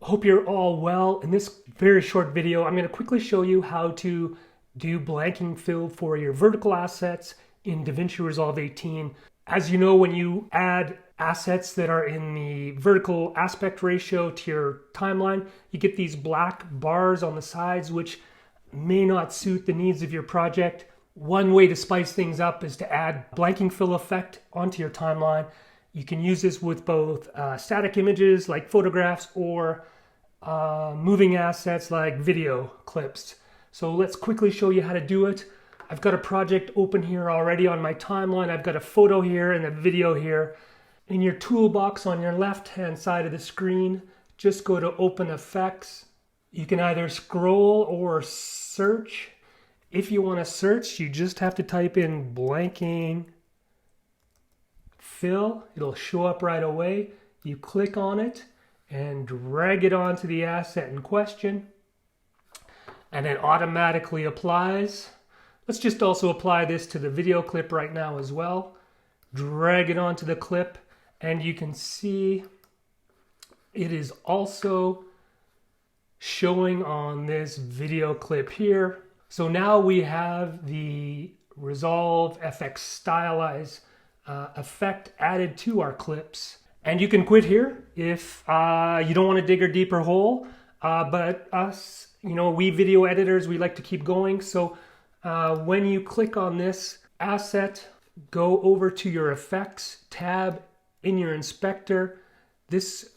Hope you're all well. In this very short video, I'm going to quickly show you how to do blanking fill for your vertical assets in DaVinci Resolve 18. As you know, when you add assets that are in the vertical aspect ratio to your timeline, you get these black bars on the sides, which may not suit the needs of your project. One way to spice things up is to add blanking fill effect onto your timeline. You can use this with both static images like photographs or moving assets like video clips. So let's quickly show you how to do it. I've got a project open here already on my timeline. I've got a photo here and a video here. In your toolbox on your left-hand side of the screen, just go to Open Effects. You can either scroll or search. If you want to search, you just have to type in blanking fill. It'll show up right away. You click on it and drag it onto the asset in question, and it automatically applies. Let's just also apply this to the video clip right now as well. Drag it onto the clip, and you can see it is also showing on this video clip here. So now we have the Resolve FX Stylize effect added to our clips. And you can quit here if you don't want to dig a deeper hole. But us, we video editors, we like to keep going. So when you click on this asset, go over to your Effects tab in your inspector. This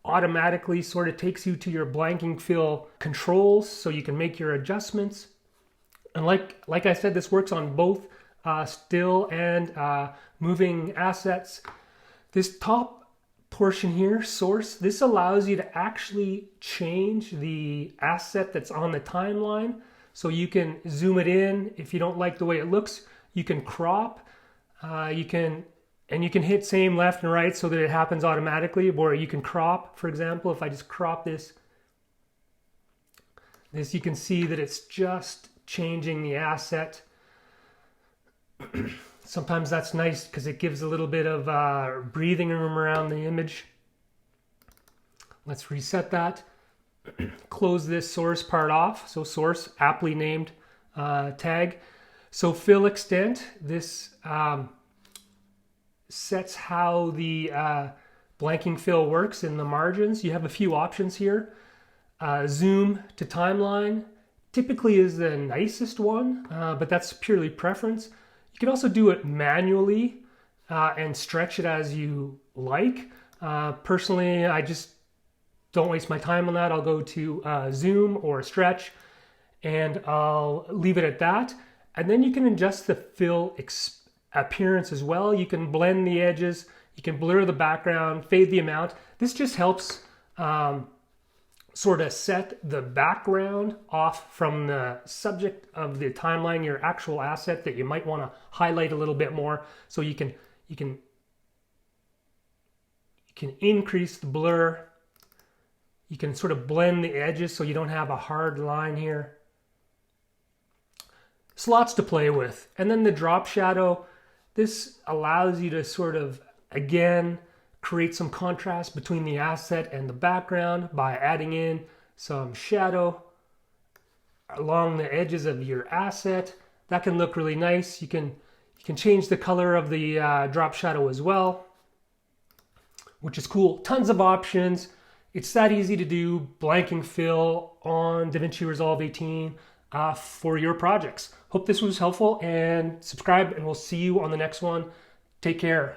automatically sort of takes you to your blanking fill controls so you can make your adjustments. And like I said, this works on both still and moving assets. This top portion here, source, this allows you to actually change the asset that's on the timeline. So you can zoom it in. If you don't like the way it looks, you can crop. You can hit same left and right so that it happens automatically, or you can crop. For example, if I just crop this, you can see that it's just changing the asset. Sometimes that's nice because it gives a little bit of breathing room around the image. Let's reset that. Close this source part off. So source, aptly named tag. So fill extent, this sets how the blanking fill works in the margins. You have a few options here. Zoom to timeline typically is the nicest one, but that's purely preference. You can also do it manually and stretch it as you like. Personally, I just don't waste my time on that. I'll go to zoom or stretch, and I'll leave it at that. And then you can adjust the fill appearance as well. You can blend the edges, you can blur the background, fade the amount. This just helps sort of set the background off from the subject of the timeline, your actual asset that you might want to highlight a little bit more. So you can increase the blur. You can sort of blend the edges so you don't have a hard line here. Slots to play with. And then the drop shadow, this allows you to sort of, again, create some contrast between the asset and the background by adding in some shadow along the edges of your asset. That can look really nice. You can change the color of the drop shadow as well, which is cool. Tons of options. It's that easy to do blanking fill on DaVinci Resolve 18 for your projects. Hope this was helpful, and subscribe, and we'll see you on the next one. Take care.